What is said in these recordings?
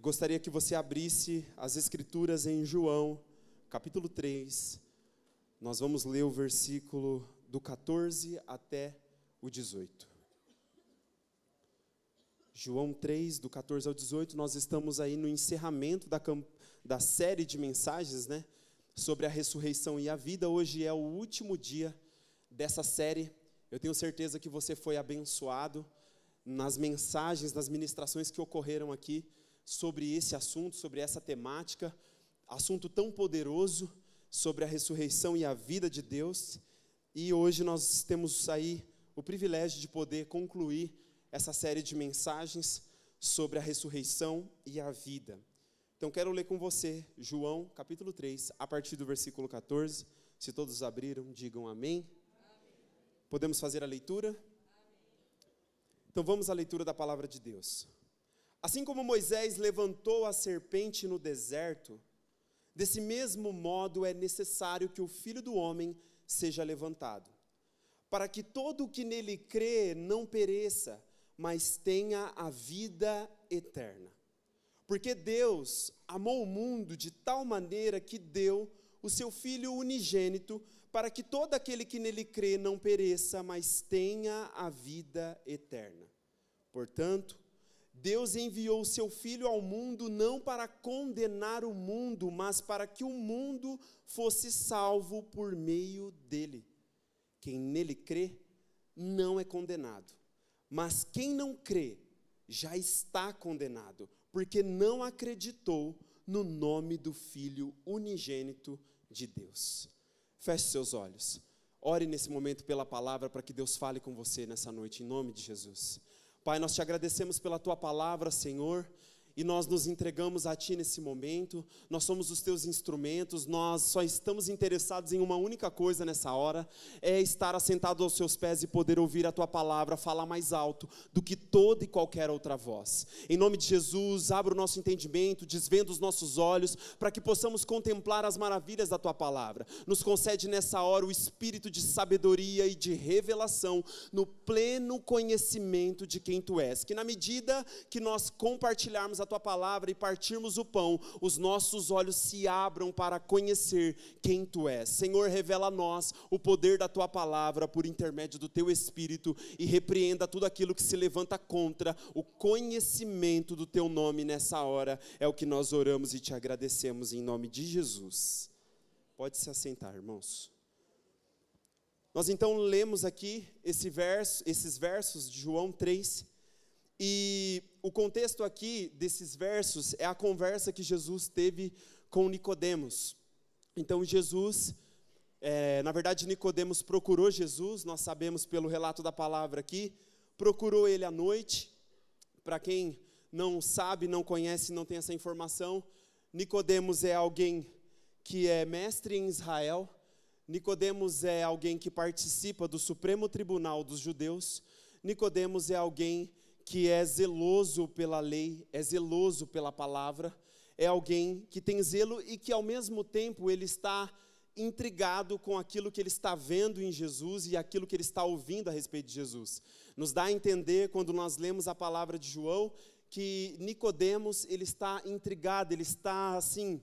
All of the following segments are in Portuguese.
gostaria que você abrisse as Escrituras em João, capítulo 3. Nós vamos ler o versículo do 14 até o 18. João 3, do 14 ao 18, nós estamos aí no encerramento da série de mensagens, né, sobre a ressurreição e a vida. Hoje é o último dia dessa série. Eu tenho certeza que você foi abençoado nas mensagens, nas ministrações que ocorreram aqui sobre esse assunto, sobre essa temática, assunto tão poderoso sobre a ressurreição e a vida de Deus. E hoje nós temos aí o privilégio de poder concluir essa série de mensagens sobre a ressurreição e a vida. Então quero ler com você João capítulo 3, a partir do versículo 14. Se todos abriram, digam amém. Podemos fazer a leitura? Então vamos à leitura da palavra de Deus. Assim como Moisés levantou a serpente no deserto, desse mesmo modo é necessário que o Filho do Homem seja levantado, para que todo o que nele crê não pereça, mas tenha a vida eterna. Porque Deus amou o mundo de tal maneira que deu o seu Filho unigênito, para que todo aquele que nele crê não pereça, mas tenha a vida eterna. Portanto, Deus enviou o seu Filho ao mundo não para condenar o mundo, mas para que o mundo fosse salvo por meio dele. Quem nele crê não é condenado, mas quem não crê já está condenado, porque não acreditou no nome do Filho unigênito de Deus. Feche seus olhos. Ore nesse momento pela palavra para que Deus fale com você nessa noite, em nome de Jesus. Pai, nós te agradecemos pela tua palavra, Senhor, e nós nos entregamos a ti nesse momento. Nós somos os teus instrumentos, nós só estamos interessados em uma única coisa nessa hora, é estar assentado aos seus pés e poder ouvir a tua palavra falar mais alto do que toda e qualquer outra voz. Em nome de Jesus, abra o nosso entendimento, desvenda os nossos olhos, para que possamos contemplar as maravilhas da tua palavra. Nos concede nessa hora o espírito de sabedoria e de revelação, no pleno conhecimento de quem tu és. Que na medida que nós compartilharmos a tua palavra e partirmos o pão, os nossos olhos se abram para conhecer quem tu és. Senhor, revela a nós o poder da tua palavra por intermédio do teu Espírito e repreenda tudo aquilo que se levanta contra o conhecimento do teu nome nessa hora. É o que nós oramos e te agradecemos em nome de Jesus. Pode se assentar, irmãos. Nós então lemos aqui esses versos de João 3. E o contexto aqui desses versos é a conversa que Jesus teve com Nicodemos. Então Jesus, na verdade Nicodemos procurou Jesus, nós sabemos pelo relato da palavra aqui, procurou ele à noite. Para quem não sabe, não conhece, não tem essa informação, Nicodemos é alguém que é mestre em Israel. Nicodemos é alguém que participa do Supremo Tribunal dos Judeus. Nicodemos é alguém que é zeloso pela lei, é zeloso pela palavra, é alguém que tem zelo e que ao mesmo tempo ele está intrigado com aquilo que ele está vendo em Jesus e aquilo que ele está ouvindo a respeito de Jesus. Nos dá a entender, quando nós lemos a palavra de João, que Nicodemos, ele está intrigado, ele está assim,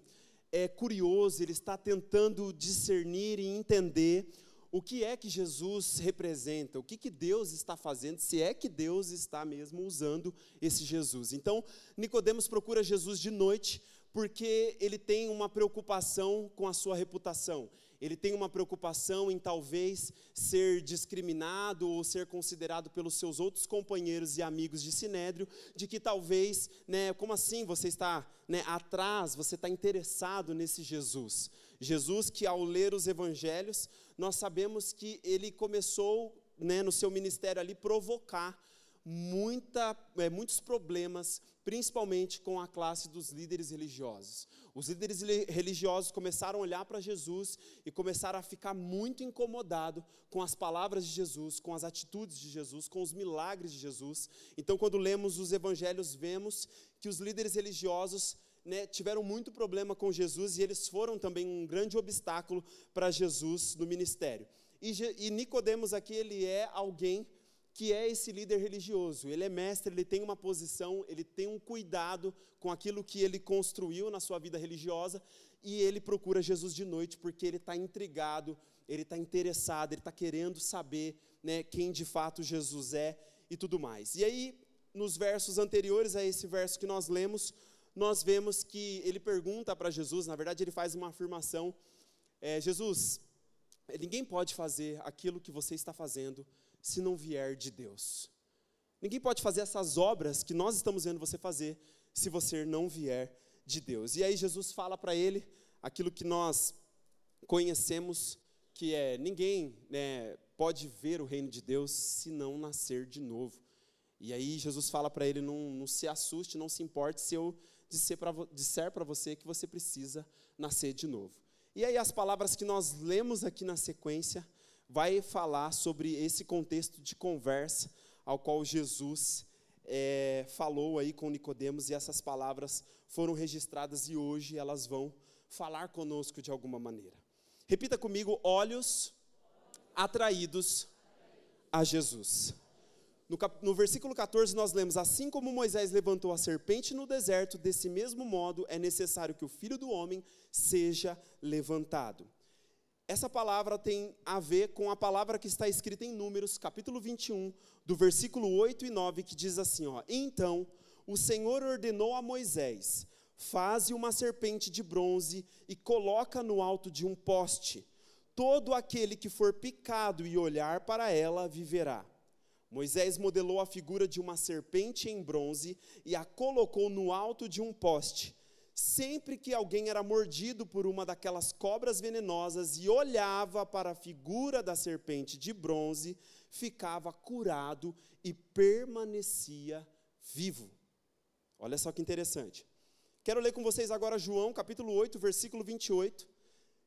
curioso, ele está tentando discernir e entender o que é que Jesus representa, o que Deus está fazendo, se é que Deus está mesmo usando esse Jesus. Então, Nicodemos procura Jesus de noite, porque ele tem uma preocupação com a sua reputação. Ele tem uma preocupação em talvez ser discriminado ou ser considerado pelos seus outros companheiros e amigos de Sinédrio, de que talvez, como assim você está atrás, você está interessado nesse Jesus? Jesus que ao ler os evangelhos, nós sabemos que ele começou no seu ministério ali provocar muitos problemas, principalmente com a classe dos líderes religiosos. Os líderes religiosos começaram a olhar para Jesus e começaram a ficar muito incomodados com as palavras de Jesus, com as atitudes de Jesus, com os milagres de Jesus. Então, quando lemos os evangelhos, vemos que os líderes religiosos tiveram muito problema com Jesus e eles foram também um grande obstáculo para Jesus no ministério. E Nicodemos aqui, ele é alguém que é esse líder religioso. Ele é mestre, ele tem uma posição, ele tem um cuidado com aquilo que ele construiu na sua vida religiosa, e ele procura Jesus de noite porque ele está intrigado, ele está interessado, ele está querendo saber, né, quem de fato Jesus é e tudo mais. E aí, nos versos anteriores a esse verso que nós lemos, nós vemos que ele pergunta para Jesus, na verdade ele faz uma afirmação, Jesus, ninguém pode fazer aquilo que você está fazendo se não vier de Deus. Ninguém pode fazer essas obras que nós estamos vendo você fazer se você não vier de Deus. E aí Jesus fala para ele aquilo que nós conhecemos, que é ninguém, né, pode ver o reino de Deus se não nascer de novo. E aí Jesus fala para ele, não se assuste, não se importe se eu disser para você que você precisa nascer de novo. E aí as palavras que nós lemos aqui na sequência vai falar sobre esse contexto de conversa ao qual Jesus falou aí com Nicodemos, e essas palavras foram registradas e hoje elas vão falar conosco de alguma maneira. Repita comigo, olhos atraídos a Jesus. No versículo 14 nós lemos, assim como Moisés levantou a serpente no deserto, desse mesmo modo é necessário que o Filho do Homem seja levantado. Essa palavra tem a ver com a palavra que está escrita em Números, capítulo 21, do versículo 8 e 9, que diz assim, então o Senhor ordenou a Moisés, faze uma serpente de bronze e coloca no alto de um poste. Todo aquele que for picado e olhar para ela viverá. Moisés modelou a figura de uma serpente em bronze e a colocou no alto de um poste. Sempre que alguém era mordido por uma daquelas cobras venenosas e olhava para a figura da serpente de bronze, ficava curado e permanecia vivo. Olha só que interessante. Quero ler com vocês agora João, capítulo 8, versículo 28,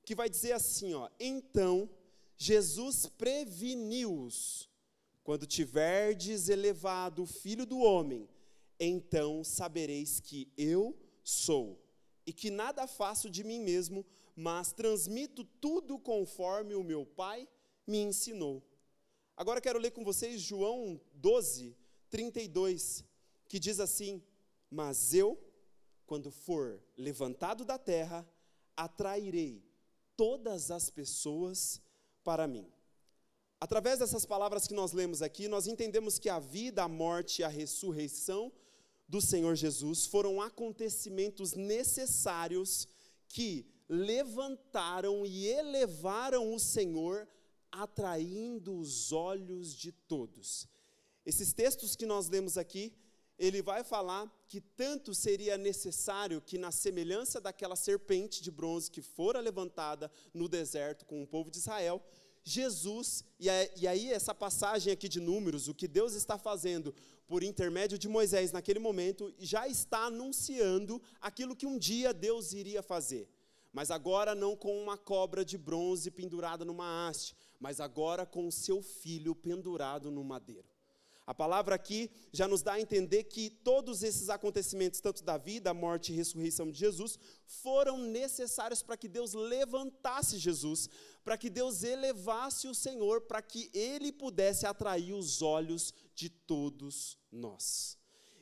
que vai dizer assim, então Jesus preveniu-os, quando tiverdes elevado o Filho do Homem, então sabereis que eu sou, e que nada faço de mim mesmo, mas transmito tudo conforme o meu Pai me ensinou. Agora quero ler com vocês João 12, 32, que diz assim, mas eu, quando for levantado da terra, atrairei todas as pessoas para mim. Através dessas palavras que nós lemos aqui, nós entendemos que a vida, a morte e a ressurreição do Senhor Jesus foram acontecimentos necessários que levantaram e elevaram o Senhor, atraindo os olhos de todos. Esses textos que nós lemos aqui, ele vai falar que tanto seria necessário que, na semelhança daquela serpente de bronze que fora levantada no deserto com o povo de Israel, Jesus, e aí essa passagem aqui de Números, o que Deus está fazendo por intermédio de Moisés naquele momento, já está anunciando aquilo que um dia Deus iria fazer. Mas agora não com uma cobra de bronze pendurada numa haste, mas agora com o seu filho pendurado no madeiro. A palavra aqui já nos dá a entender que todos esses acontecimentos, tanto da vida, a morte e ressurreição de Jesus, foram necessários para que Deus levantasse Jesus, para que Deus elevasse o Senhor, para que Ele pudesse atrair os olhos de todos nós.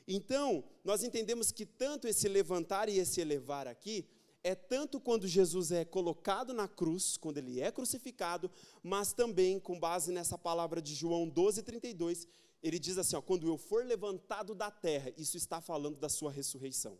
Então, nós entendemos que tanto esse levantar e esse elevar aqui, é tanto quando Jesus é colocado na cruz, quando Ele é crucificado, mas também com base nessa palavra de João 12, 32, ele diz assim, quando eu for levantado da terra, isso está falando da sua ressurreição.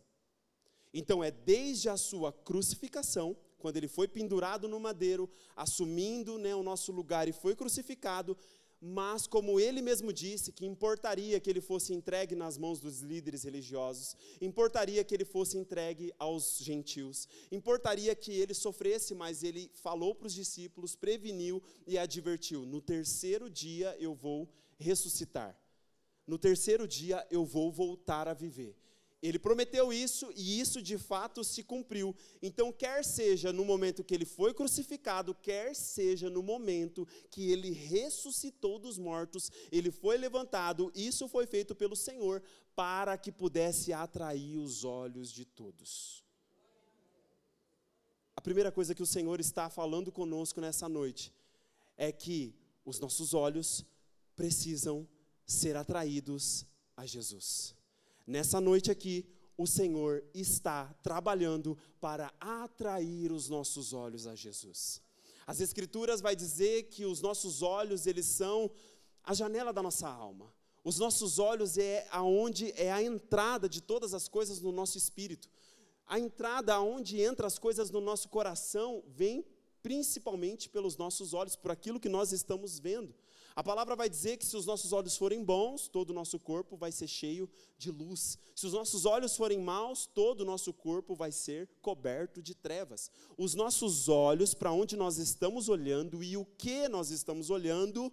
Então é desde a sua crucificação, quando ele foi pendurado no madeiro, assumindo, o nosso lugar e foi crucificado, mas como ele mesmo disse, que importaria que ele fosse entregue nas mãos dos líderes religiosos, importaria que ele fosse entregue aos gentios, importaria que ele sofresse, mas ele falou para os discípulos, preveniu e advertiu, no terceiro dia eu vou ressuscitar. No terceiro dia eu vou voltar a viver. Ele prometeu isso e isso de fato se cumpriu. Então, quer seja no momento que ele foi crucificado, quer seja no momento que ele ressuscitou dos mortos, ele foi levantado, isso foi feito pelo Senhor para que pudesse atrair os olhos de todos. A primeira coisa que o Senhor está falando conosco nessa noite é que os nossos olhos precisam ser atraídos a Jesus. Nessa noite aqui, o Senhor está trabalhando para atrair os nossos olhos a Jesus. As Escrituras vai dizer que os nossos olhos, eles são a janela da nossa alma. Os nossos olhos é a entrada de todas as coisas no nosso espírito. A entrada aonde entra as coisas no nosso coração vem principalmente pelos nossos olhos, por aquilo que nós estamos vendo. A palavra vai dizer que se os nossos olhos forem bons, todo o nosso corpo vai ser cheio de luz. Se os nossos olhos forem maus, todo o nosso corpo vai ser coberto de trevas. Os nossos olhos, para onde nós estamos olhando e o que nós estamos olhando,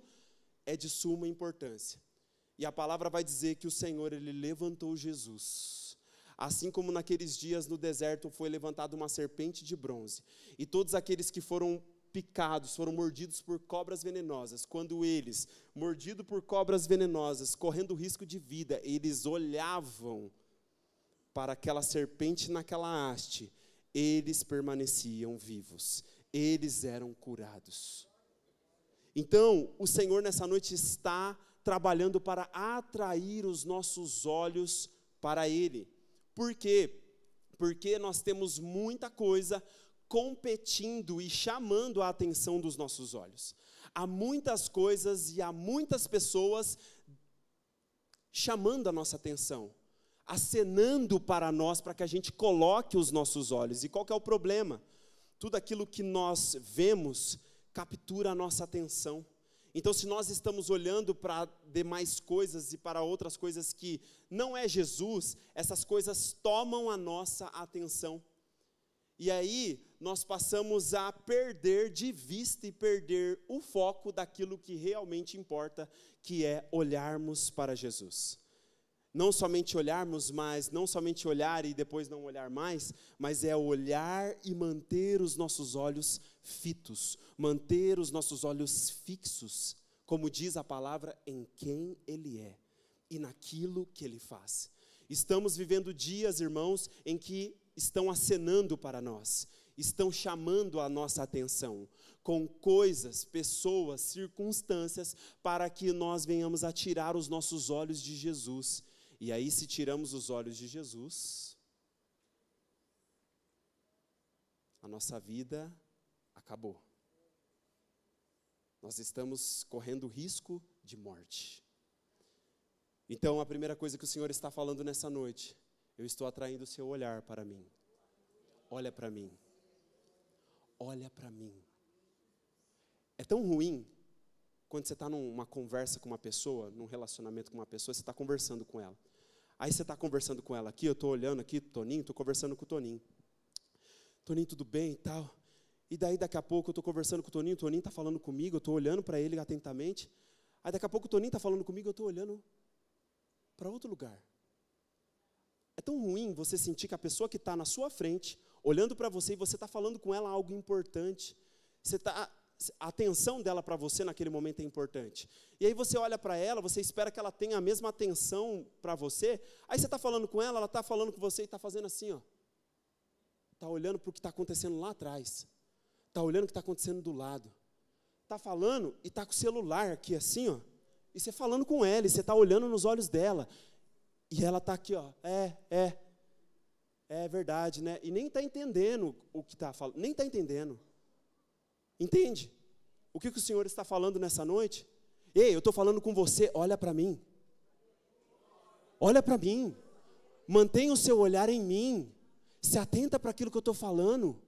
é de suma importância. E a palavra vai dizer que o Senhor, Ele levantou Jesus. Assim como naqueles dias no deserto foi levantada uma serpente de bronze. E todos aqueles que foram picados, foram mordidos por cobras venenosas. Quando eles, mordidos por cobras venenosas, correndo risco de vida, eles olhavam para aquela serpente naquela haste, eles permaneciam vivos. Eles eram curados. Então, o Senhor nessa noite está trabalhando para atrair os nossos olhos para Ele. Por quê? Porque nós temos muita coisa competindo e chamando a atenção dos nossos olhos. Há muitas coisas e há muitas pessoas chamando a nossa atenção, acenando para nós, para que a gente coloque os nossos olhos. E qual que é o problema? Tudo aquilo que nós vemos captura a nossa atenção. Então, se nós estamos olhando para demais coisas e para outras coisas que não é Jesus, essas coisas tomam a nossa atenção. E aí, nós passamos a perder de vista e perder o foco daquilo que realmente importa, que é olharmos para Jesus. Não somente olharmos, mas não somente olhar e depois não olhar mais, mas é olhar e manter os nossos olhos fitos, manter os nossos olhos fixos, como diz a palavra, em quem Ele é e naquilo que Ele faz. Estamos vivendo dias, irmãos, em que estão acenando para nós, estão chamando a nossa atenção, com coisas, pessoas, circunstâncias, para que nós venhamos a tirar os nossos olhos de Jesus. E aí, se tiramos os olhos de Jesus, a nossa vida acabou. Nós estamos correndo risco de morte. Então, a primeira coisa que o Senhor está falando nessa noite, eu estou atraindo o seu olhar para mim. Olha para mim. Olha para mim. É tão ruim quando você está numa conversa com uma pessoa, num relacionamento com uma pessoa, você está conversando com ela. Aí você está conversando com ela aqui, eu estou olhando aqui, Toninho, estou conversando com o Toninho. Toninho, tudo bem e tal? E daí, daqui a pouco, eu estou conversando com o Toninho está falando comigo, eu estou olhando para ele atentamente. Aí, daqui a pouco, o Toninho está falando comigo, eu estou olhando para outro lugar. É tão ruim você sentir que a pessoa que está na sua frente, olhando para você, e você está falando com ela algo importante. A atenção dela para você naquele momento é importante. E aí você olha para ela, você espera que ela tenha a mesma atenção para você. Aí você está falando com ela está falando com você e está fazendo assim, ó. Está olhando para o que está acontecendo lá atrás. Está olhando o que está acontecendo do lado. Está falando e está com o celular aqui assim, ó. E você falando com ela, e você está olhando nos olhos dela. E ela está aqui, ó. É verdade, né? E nem está entendendo o que está falando. Nem está entendendo. Entende? O que o Senhor está falando nessa noite? Ei, eu estou falando com você, olha para mim. Olha para mim. Mantenha o seu olhar em mim. Se atenta para aquilo que eu estou falando.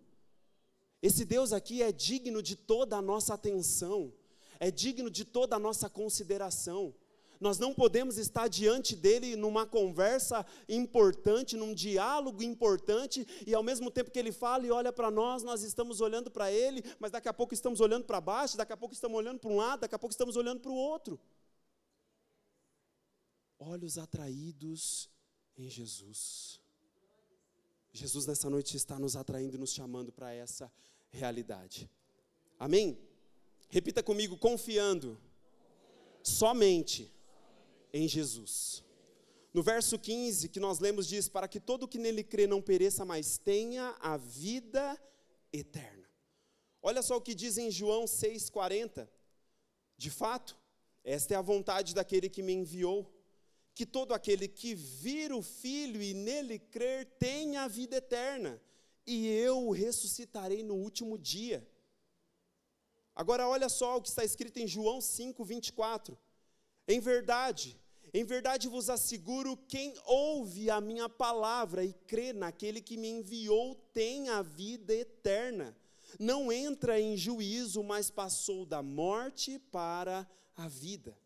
Esse Deus aqui é digno de toda a nossa atenção. É digno de toda a nossa consideração. Nós não podemos estar diante dele numa conversa importante, num diálogo importante, e ao mesmo tempo que ele fala e olha para nós, nós estamos olhando para ele, mas daqui a pouco estamos olhando para baixo, daqui a pouco estamos olhando para um lado, daqui a pouco estamos olhando para o outro. Olhos atraídos em Jesus. Jesus nessa noite está nos atraindo e nos chamando para essa realidade. Amém? Repita comigo, confiando somente em Jesus. No verso 15, que nós lemos, diz, para que todo o que nele crê não pereça, mas tenha a vida eterna. Olha só o que diz em João 6,40. De fato, Esta é a vontade daquele que me enviou, que todo aquele que vir o Filho e nele crer tenha a vida eterna, e eu o ressuscitarei no último dia. Agora olha só o que está escrito em João 5:24. Em verdade vos asseguro, quem ouve a minha palavra e crê naquele que me enviou tem a vida eterna. Não entra em juízo, mas passou da morte para a vida.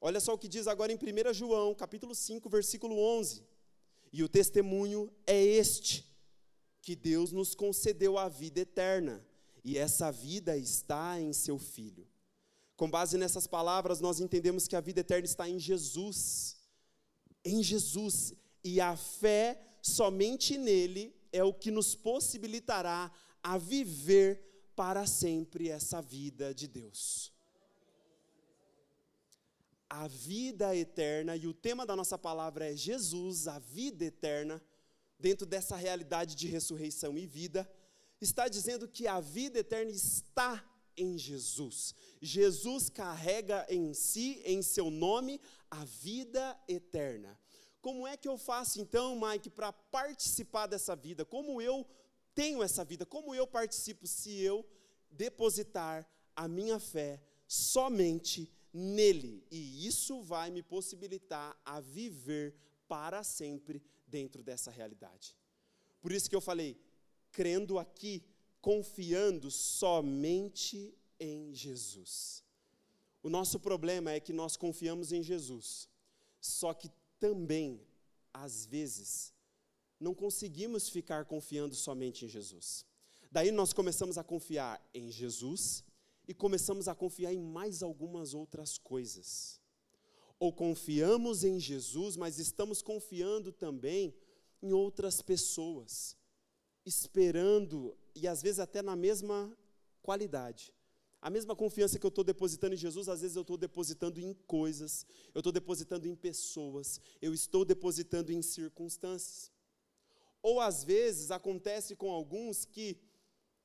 Olha só o que diz agora em 1 João, capítulo 5, versículo 11. E o testemunho é este, que Deus nos concedeu a vida eterna, e essa vida está em seu Filho. Com base nessas palavras, nós entendemos que a vida eterna está em Jesus. Em Jesus. E a fé somente nele é o que nos possibilitará a viver para sempre essa vida de Deus. A vida eterna, e o tema da nossa palavra é Jesus, a vida eterna, dentro dessa realidade de ressurreição e vida, está dizendo que a vida eterna está em Jesus. Jesus carrega em si, em seu nome, a vida eterna. Como é que eu faço então, Mike, para participar dessa vida? Como eu tenho essa vida? Como eu participo se eu depositar a minha fé somente nele? E isso vai me possibilitar a viver para sempre dentro dessa realidade. Por isso que eu falei, crendo aqui, confiando somente em Jesus. O nosso problema é que nós confiamos em Jesus, só que também, às vezes, não conseguimos ficar confiando somente em Jesus. Daí nós começamos a confiar em Jesus e começamos a confiar em mais algumas outras coisas. Ou confiamos em Jesus, mas estamos confiando também em outras pessoas, esperando, e às vezes até na mesma qualidade. A mesma confiança que eu estou depositando em Jesus, às vezes eu estou depositando em coisas, eu estou depositando em pessoas, eu estou depositando em circunstâncias. Ou às vezes acontece com alguns que,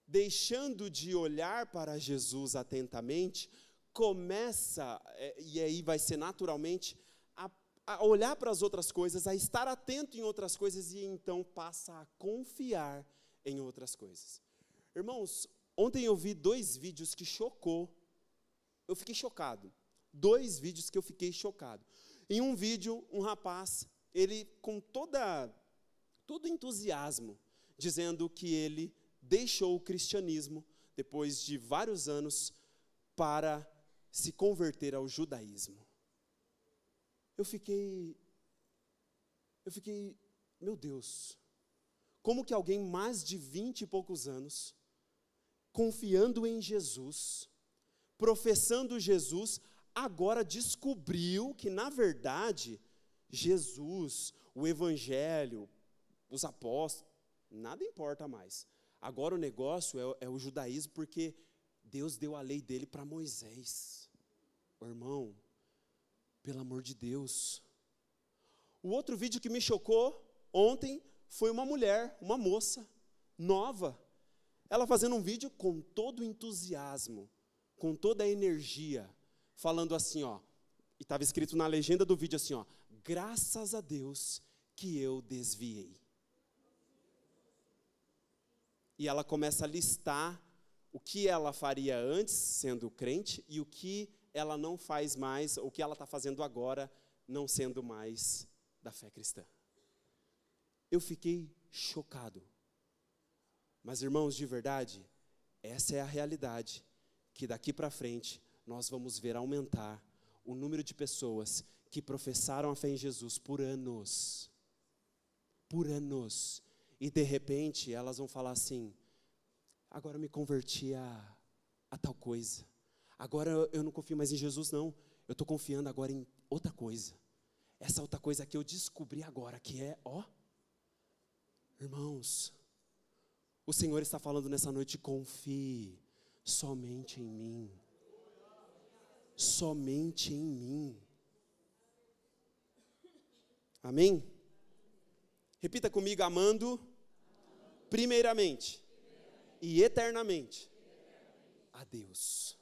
deixando de olhar para Jesus atentamente, começa, e aí vai ser naturalmente, a olhar para as outras coisas, a estar atento em outras coisas e então passa a confiar em outras coisas. Irmãos, ontem eu vi 2 vídeos que eu fiquei chocado. 2 vídeos que eu fiquei chocado. Em um vídeo, um rapaz, ele com todo entusiasmo, dizendo que ele deixou o cristianismo, depois de vários anos, para se converter ao judaísmo. Eu fiquei, meu Deus, como que alguém mais de 20 e poucos anos, confiando em Jesus, professando Jesus, agora descobriu que, na verdade, Jesus, o Evangelho, os apóstolos, nada importa mais. Agora o negócio é o judaísmo, porque Deus deu a lei dele para Moisés. Irmão, pelo amor de Deus. O outro vídeo que me chocou ontem foi uma mulher, uma moça, nova, ela fazendo um vídeo com todo o entusiasmo, com toda a energia, falando assim, ó, e estava escrito na legenda do vídeo assim, ó, graças a Deus que eu desviei. E ela começa a listar o que ela faria antes, sendo crente, e o que ela não faz mais, o que ela está fazendo agora, não sendo mais da fé cristã. Eu fiquei chocado. Mas, irmãos, de verdade, essa é a realidade, que daqui para frente nós vamos ver aumentar o número de pessoas que professaram a fé em Jesus por anos. Por anos. E de repente elas vão falar assim, agora eu me converti a tal coisa. Agora eu não confio mais em Jesus, não. Eu estou confiando agora em outra coisa. Essa outra coisa que eu descobri agora, que é, irmãos, o Senhor está falando nessa noite, confie somente em mim. Somente em mim. Amém? Repita comigo, amando, primeiramente e eternamente a Deus.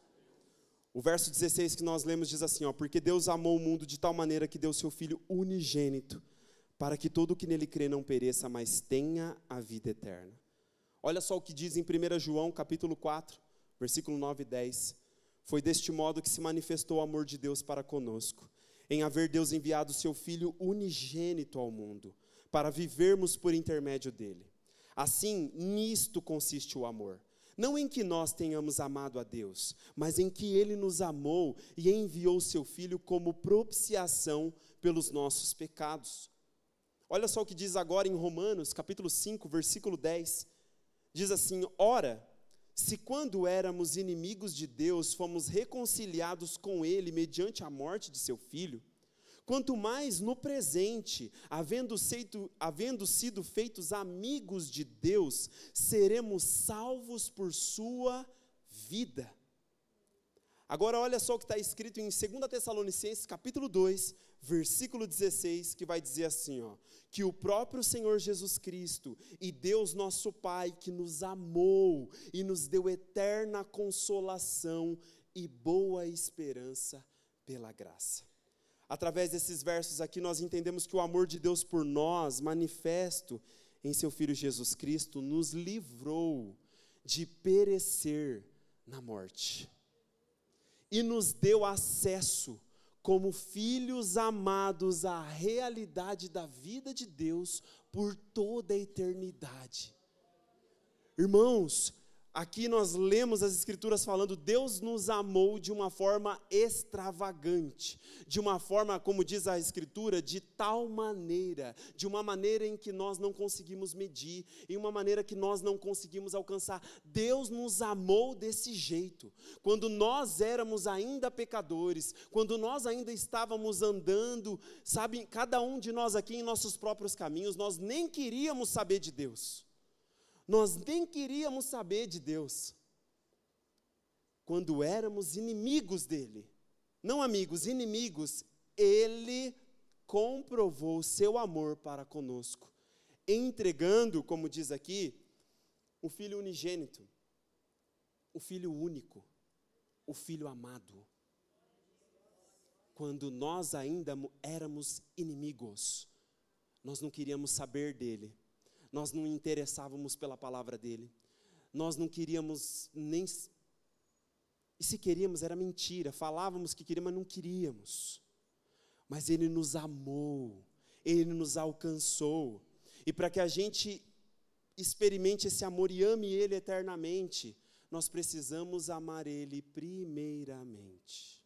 O verso 16 que nós lemos diz assim, ó, porque Deus amou o mundo de tal maneira que deu seu Filho unigênito, para que todo o que nele crê não pereça, mas tenha a vida eterna. Olha só o que diz em 1 João, capítulo 4, versículo 9 e 10. Foi deste modo que se manifestou o amor de Deus para conosco, em haver Deus enviado o seu Filho unigênito ao mundo, para vivermos por intermédio dele. Assim, nisto consiste o amor. Não em que nós tenhamos amado a Deus, mas em que ele nos amou e enviou o seu Filho como propiciação pelos nossos pecados. Olha só o que diz agora em Romanos, capítulo 5, versículo 10. Diz assim, ora, se quando éramos inimigos de Deus, fomos reconciliados com ele mediante a morte de seu Filho, quanto mais no presente, havendo sido feitos amigos de Deus, seremos salvos por sua vida. Agora olha só o que está escrito em 2 Tessalonicenses, capítulo 2, versículo 16, que vai dizer assim, ó, que o próprio Senhor Jesus Cristo e Deus nosso Pai, que nos amou e nos deu eterna consolação e boa esperança pela graça. Através desses versos aqui, nós entendemos que o amor de Deus por nós, manifesto em seu Filho Jesus Cristo, nos livrou de perecer na morte e nos deu acesso, como filhos amados, à realidade da vida de Deus por toda a eternidade. Irmãos, aqui nós lemos as Escrituras falando, Deus nos amou de uma forma extravagante, de uma forma, como diz a Escritura, de tal maneira, de uma maneira em que nós não conseguimos medir, em uma maneira que nós não conseguimos alcançar. Deus nos amou desse jeito, quando nós éramos ainda pecadores, quando nós ainda estávamos andando, sabe, cada um de nós aqui em nossos próprios caminhos, nós nem queríamos saber de Deus. Nós nem queríamos saber de Deus, quando éramos inimigos dele, não amigos, inimigos, ele comprovou o seu amor para conosco, entregando, como diz aqui, o Filho unigênito, o Filho único, o Filho amado, quando nós ainda éramos inimigos, nós não queríamos saber dele, nós não interessávamos pela palavra dele, nós não queríamos nem, e se queríamos era mentira, falávamos que queríamos, mas não queríamos, mas ele nos amou, ele nos alcançou, e para que a gente experimente esse amor e ame ele eternamente, nós precisamos amar ele primeiramente.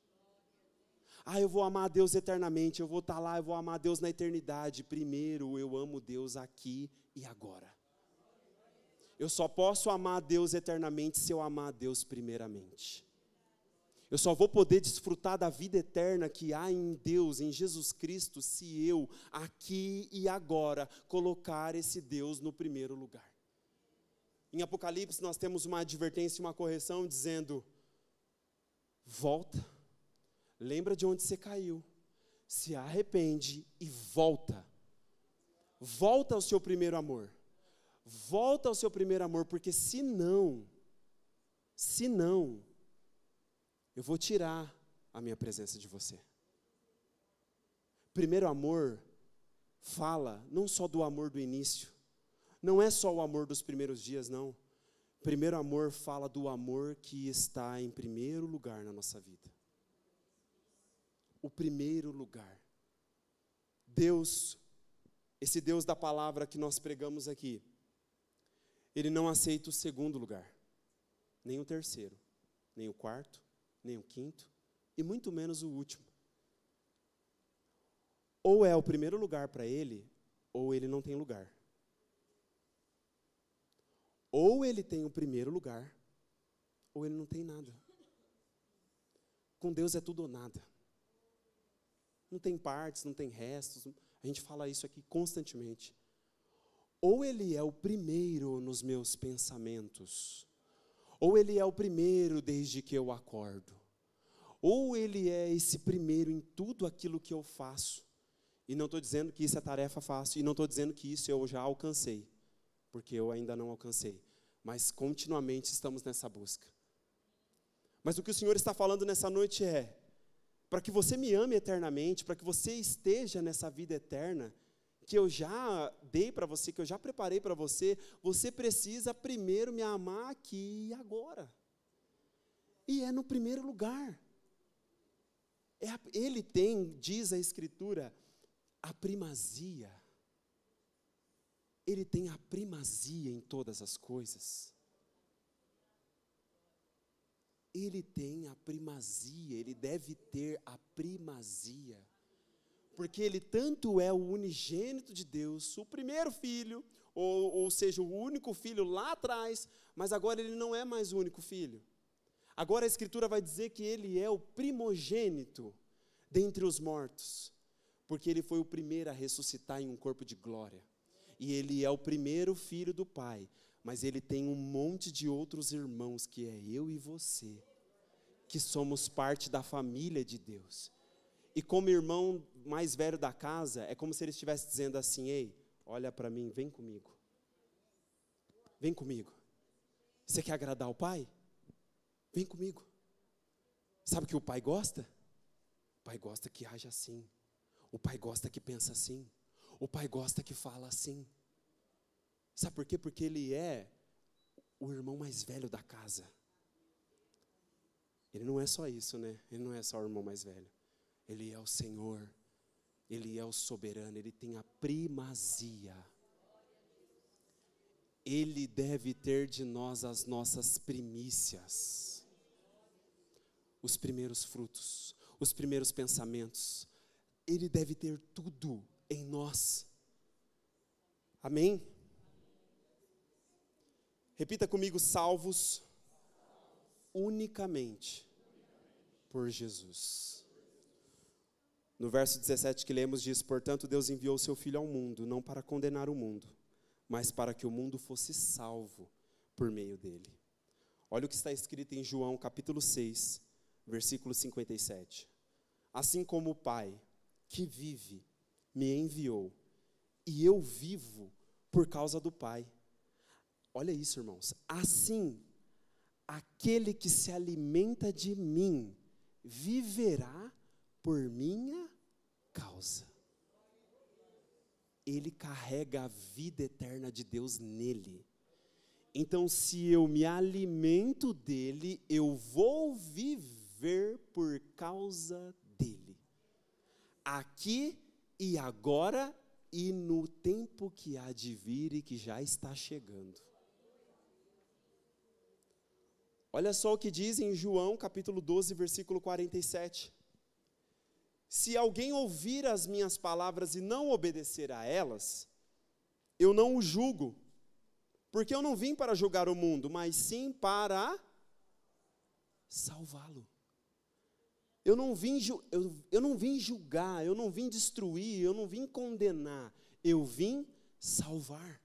Eu vou amar a Deus eternamente, eu vou estar lá, eu vou amar a Deus na eternidade. Primeiro, eu amo Deus aqui e agora. Eu só posso amar a Deus eternamente se eu amar a Deus primeiramente. Eu só vou poder desfrutar da vida eterna que há em Deus, em Jesus Cristo, se eu, aqui e agora, colocar esse Deus no primeiro lugar. Em Apocalipse nós temos uma advertência e uma correção dizendo, volta. Lembra de onde você caiu, se arrepende e volta. Volta ao seu primeiro amor. Volta ao seu primeiro amor, porque se não, eu vou tirar a minha presença de você. Primeiro amor fala não só do amor do início, não é só o amor dos primeiros dias, não. Primeiro amor fala do amor que está em primeiro lugar na nossa vida. O primeiro lugar. Deus, esse Deus da palavra que nós pregamos aqui, ele não aceita o segundo lugar, nem o terceiro, nem o quarto, nem o quinto, e muito menos o último. Ou é o primeiro lugar para ele, ou ele não tem lugar. Ou ele tem o primeiro lugar, ou ele não tem nada. Com Deus é tudo ou nada. Não tem partes, não tem restos, a gente fala isso aqui constantemente. Ou ele é o primeiro nos meus pensamentos, ou ele é o primeiro desde que eu acordo, ou ele é esse primeiro em tudo aquilo que eu faço. E não estou dizendo que isso é tarefa fácil, e não estou dizendo que isso eu já alcancei, porque eu ainda não alcancei, mas continuamente estamos nessa busca. Mas o que o Senhor está falando nessa noite é, para que você me ame eternamente, para que você esteja nessa vida eterna, que eu já dei para você, que eu já preparei para você, você precisa primeiro me amar aqui e agora. E é no primeiro lugar. Ele tem, diz a Escritura, a primazia. Ele tem a primazia em todas as coisas. Ele tem a primazia, ele deve ter a primazia. Porque ele tanto é o unigênito de Deus, o primeiro filho, ou seja, o único filho lá atrás, mas agora ele não é mais o único filho. Agora a Escritura vai dizer que ele é o primogênito dentre os mortos, porque ele foi o primeiro a ressuscitar em um corpo de glória. E ele é o primeiro filho do Pai, mas ele tem um monte de outros irmãos, que é eu e você, que somos parte da família de Deus. E como irmão mais velho da casa, é como se ele estivesse dizendo assim: ei, olha para mim, vem comigo. Vem comigo. Você quer agradar o Pai? Vem comigo. Sabe o que o Pai gosta? O Pai gosta que age assim. O Pai gosta que pensa assim. O Pai gosta que fala assim. Sabe por quê? Porque ele é o irmão mais velho da casa. Ele não é só isso, né? Ele não é só o irmão mais velho. Ele é o Senhor. Ele é o soberano. Ele tem a primazia. Ele deve ter de nós as nossas primícias. Os primeiros frutos, os primeiros pensamentos. Ele deve ter tudo em nós. Amém? Repita comigo: salvos unicamente por Jesus. No verso 17 que lemos diz: portanto Deus enviou o seu Filho ao mundo, não para condenar o mundo, mas para que o mundo fosse salvo por meio dele. Olha o que está escrito em João capítulo 6, versículo 57. Assim como o Pai que vive me enviou, e eu vivo por causa do Pai. Olha isso, irmãos. Assim, aquele que se alimenta de mim viverá por minha causa. Ele carrega a vida eterna de Deus nele. Então, se eu me alimento dele, eu vou viver por causa dele. Aqui e agora e no tempo que há de vir e que já está chegando. Olha só o que diz em João capítulo 12, versículo 47. Se alguém ouvir as minhas palavras e não obedecer a elas, eu não o julgo, porque eu não vim para julgar o mundo, mas sim para salvá-lo. Eu não vim julgar, eu não vim destruir, eu não vim condenar, eu vim salvar.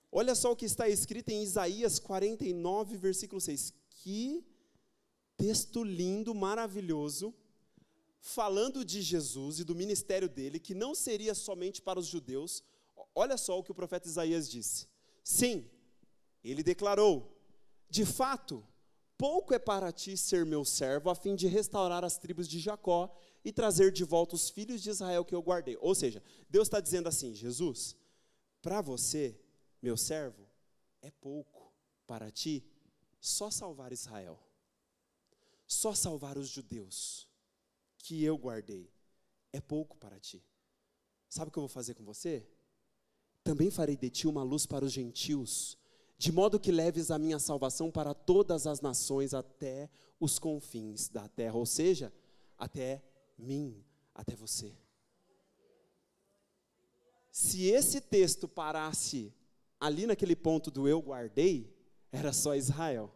Olha só o que está escrito em Isaías 49, versículo 6. Que texto lindo, maravilhoso, falando de Jesus e do ministério dele, que não seria somente para os judeus. Olha só o que o profeta Isaías disse. Sim, ele declarou: de fato, pouco é para ti ser meu servo, a fim de restaurar as tribos de Jacó e trazer de volta os filhos de Israel que eu guardei. Ou seja, Deus está dizendo assim: Jesus, para você, meu servo, é pouco para ti só salvar Israel, só salvar os judeus que eu guardei. É pouco para ti. Sabe o que eu vou fazer com você? Também farei de ti uma luz para os gentios, de modo que leves a minha salvação para todas as nações até os confins da terra, ou seja, até mim, até você. Se esse texto parasse ali naquele ponto do eu guardei, era só Israel.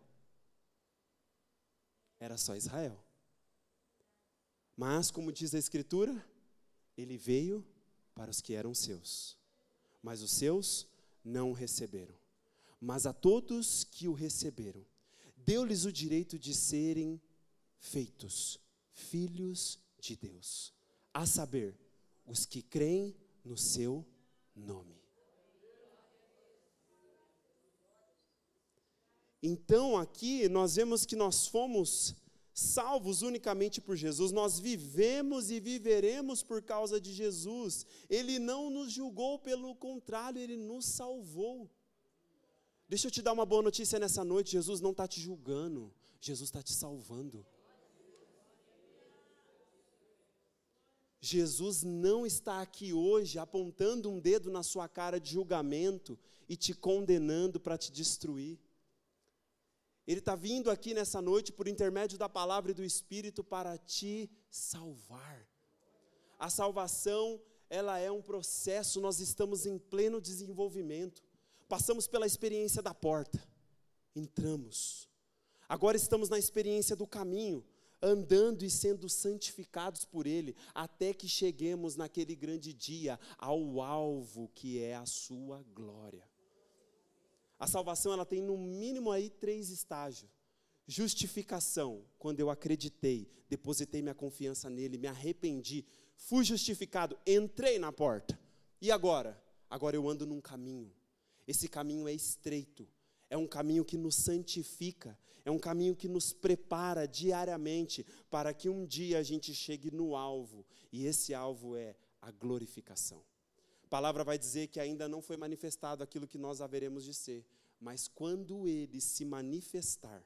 Era só Israel. Mas, como diz a Escritura, ele veio para os que eram seus, mas os seus não o receberam. Mas a todos que o receberam, deu-lhes o direito de serem feitos filhos de Deus, a saber, os que creem no seu nome. Então, aqui, nós vemos que nós fomos salvos unicamente por Jesus. Nós vivemos e viveremos por causa de Jesus. Ele não nos julgou, pelo contrário, Ele nos salvou. Deixa eu te dar uma boa notícia nessa noite. Jesus não está te julgando, Jesus está te salvando. Jesus não está aqui hoje apontando um dedo na sua cara de julgamento e te condenando para te destruir. Ele está vindo aqui nessa noite por intermédio da palavra e do Espírito para te salvar. A salvação, ela é um processo, nós estamos em pleno desenvolvimento. Passamos pela experiência da porta, entramos. Agora estamos na experiência do caminho, andando e sendo santificados por Ele, até que cheguemos naquele grande dia, ao alvo que é a sua glória. A salvação, ela tem no mínimo aí 3 estágios. Justificação, quando eu acreditei, depositei minha confiança nele, me arrependi, fui justificado, entrei na porta. E agora? Agora eu ando num caminho. Esse caminho é estreito, é um caminho que nos santifica, é um caminho que nos prepara diariamente para que um dia a gente chegue no alvo, e esse alvo é a glorificação. A palavra vai dizer que ainda não foi manifestado aquilo que nós haveremos de ser, mas quando Ele se manifestar,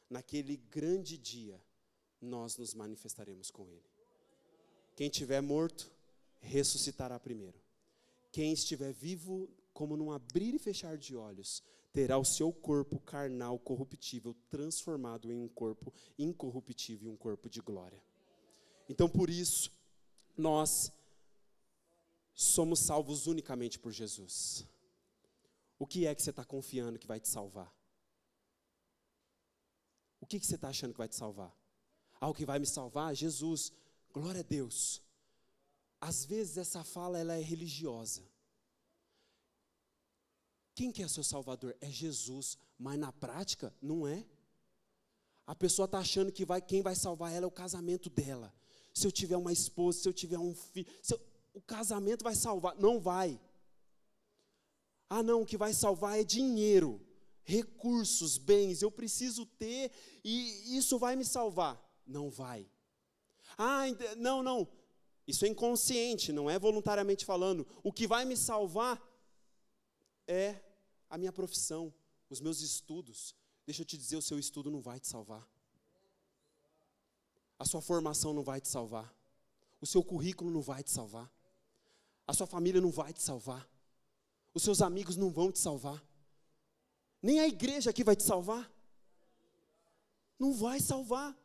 naquele grande dia, nós nos manifestaremos com Ele. Quem estiver morto, ressuscitará primeiro. Quem estiver vivo, como num abrir e fechar de olhos, terá o seu corpo carnal corruptível transformado em um corpo incorruptível e um corpo de glória. Então, por isso, nós somos salvos unicamente por Jesus. O que é que você está confiando que vai te salvar? O que você está achando que vai te salvar? O que vai me salvar? Jesus. Glória a Deus. Às vezes essa fala ela é religiosa. Quem que é seu salvador? É Jesus, mas na prática não é. A pessoa está achando que quem vai salvar ela é o casamento dela. Se eu tiver uma esposa, se eu tiver um filho, o casamento vai salvar. Não vai. Não, o que vai salvar é dinheiro, recursos, bens. Eu preciso ter e isso vai me salvar. Não vai. Não. Isso é inconsciente, não é voluntariamente falando. O que vai me salvar é a minha profissão, os meus estudos. Deixa eu te dizer, o seu estudo não vai te salvar. A sua formação não vai te salvar. O seu currículo não vai te salvar. A sua família não vai te salvar. Os seus amigos não vão te salvar. Nem a igreja aqui vai te salvar. Não vai salvar.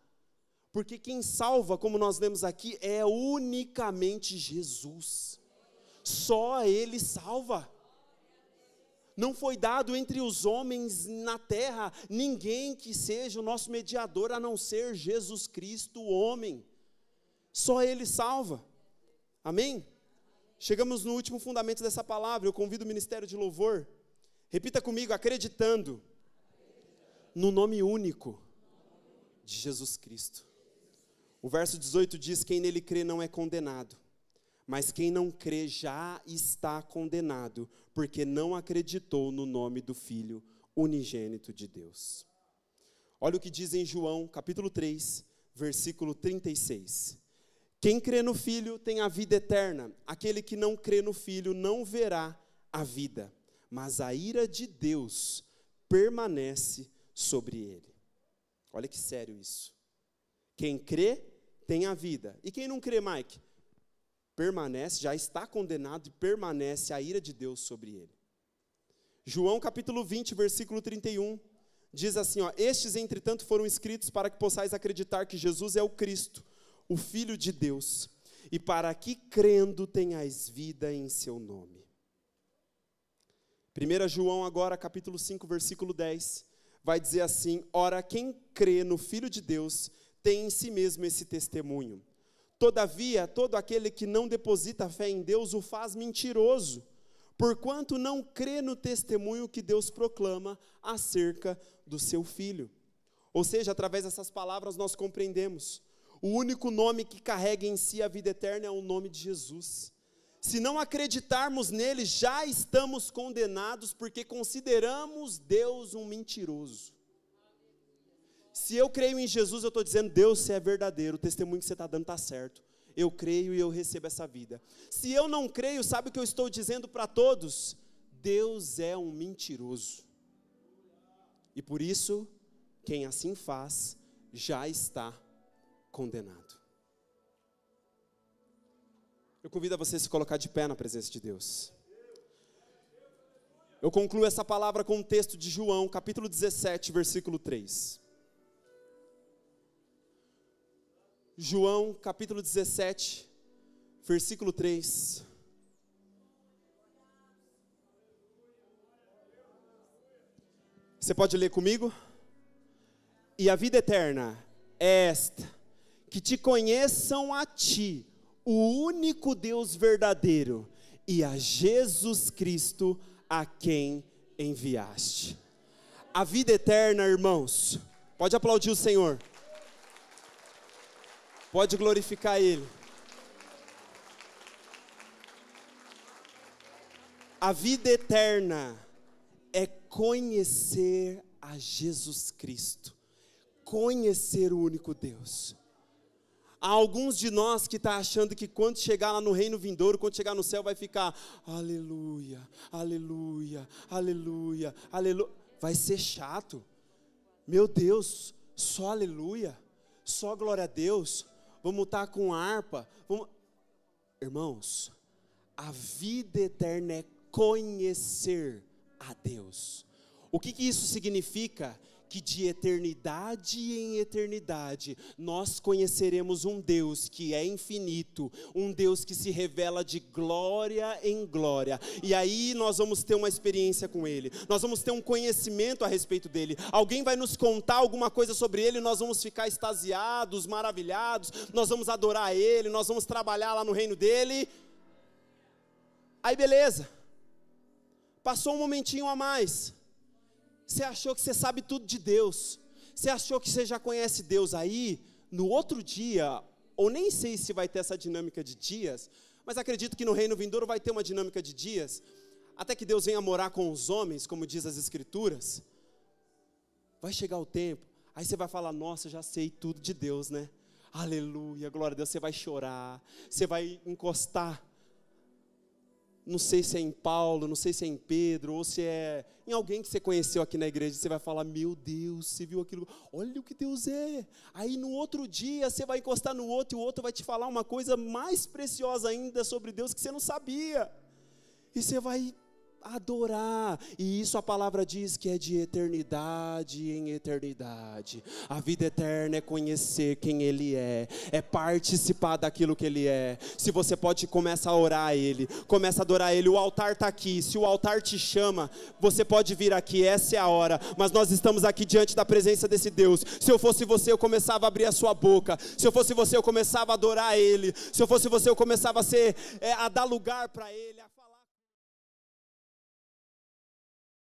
Porque quem salva, como nós lemos aqui, é unicamente Jesus. Só Ele salva. Não foi dado entre os homens na terra ninguém que seja o nosso mediador, a não ser Jesus Cristo, o homem. Só Ele salva. Amém? Chegamos no último fundamento dessa palavra. Eu convido o ministério de louvor. Repita comigo, acreditando no nome único de Jesus Cristo. O verso 18 diz, quem nele crê não é condenado. Mas quem não crê já está condenado, porque não acreditou no nome do Filho unigênito de Deus. Olha o que diz em João, capítulo 3, versículo 36. Quem crê no Filho tem a vida eterna. Aquele que não crê no Filho não verá a vida, mas a ira de Deus permanece sobre ele. Olha que sério isso. Quem crê tem a vida. E quem não crê, Mike? Permanece, já está condenado e permanece a ira de Deus sobre ele. João capítulo 20, versículo 31, diz assim, estes entretanto foram escritos para que possais acreditar que Jesus é o Cristo, o Filho de Deus, e para que crendo tenhais vida em seu nome. 1 João agora capítulo 5, versículo 10, vai dizer assim, ora quem crê no Filho de Deus tem em si mesmo esse testemunho. Todavia, todo aquele que não deposita fé em Deus o faz mentiroso, porquanto não crê no testemunho que Deus proclama acerca do seu Filho. Ou seja, através dessas palavras nós compreendemos, o único nome que carrega em si a vida eterna é o nome de Jesus. Se não acreditarmos nele, já estamos condenados, porque consideramos Deus um mentiroso. Se eu creio em Jesus, eu estou dizendo, Deus, você é verdadeiro, o testemunho que você está dando está certo. Eu creio e eu recebo essa vida. Se eu não creio, sabe o que eu estou dizendo para todos? Deus é um mentiroso. E por isso, quem assim faz, já está condenado. Eu convido a você a se colocar de pé na presença de Deus. Eu concluo essa palavra com um texto de João, capítulo 17, versículo 3. João, capítulo 17, versículo 3. Você pode ler comigo? E a vida eterna é esta, que te conheçam a ti, o único Deus verdadeiro, e a Jesus Cristo, a quem enviaste. A vida eterna, irmãos, pode aplaudir o Senhor, pode glorificar Ele. A vida eterna é conhecer a Jesus Cristo, conhecer o único Deus. Há alguns de nós que estão achando que quando chegar lá no reino vindouro, quando chegar no céu, vai ficar aleluia, aleluia, aleluia, aleluia. Vai ser chato. Meu Deus, só aleluia, só glória a Deus. Vamos estar com harpa. Irmãos, a vida eterna é conhecer a Deus. O que isso significa? Que de eternidade em eternidade, nós conheceremos um Deus que é infinito, um Deus que se revela de glória em glória, e aí nós vamos ter uma experiência com Ele, nós vamos ter um conhecimento a respeito dEle, alguém vai nos contar alguma coisa sobre Ele, nós vamos ficar extasiados, maravilhados, nós vamos adorar Ele, nós vamos trabalhar lá no reino dEle, aí beleza, passou um momentinho a mais, você achou que você sabe tudo de Deus, você achou que você já conhece Deus, aí, no outro dia, ou nem sei se vai ter essa dinâmica de dias, mas acredito que no reino vindouro vai ter uma dinâmica de dias, até que Deus venha morar com os homens, como diz as Escrituras, vai chegar o tempo, aí você vai falar, nossa, já sei tudo de Deus, né? Aleluia, glória a Deus, você vai chorar, você vai encostar, não sei se é em Paulo, não sei se é em Pedro, ou se é em alguém que você conheceu aqui na igreja, você vai falar, meu Deus, você viu aquilo, olha o que Deus é, aí no outro dia, você vai encostar no outro, e o outro vai te falar uma coisa mais preciosa ainda sobre Deus, que você não sabia, e você vai adorar, e isso a palavra diz que é de eternidade em eternidade. A vida eterna é conhecer quem Ele é participar daquilo que Ele é. Se você pode, começa a orar a Ele, começa a adorar Ele, o altar está aqui, se o altar te chama, você pode vir aqui, essa é a hora, mas nós estamos aqui diante da presença desse Deus. Se eu fosse você, eu começava a abrir a sua boca, se eu fosse você, eu começava a adorar Ele, se eu fosse você, eu começava a dar lugar para Ele,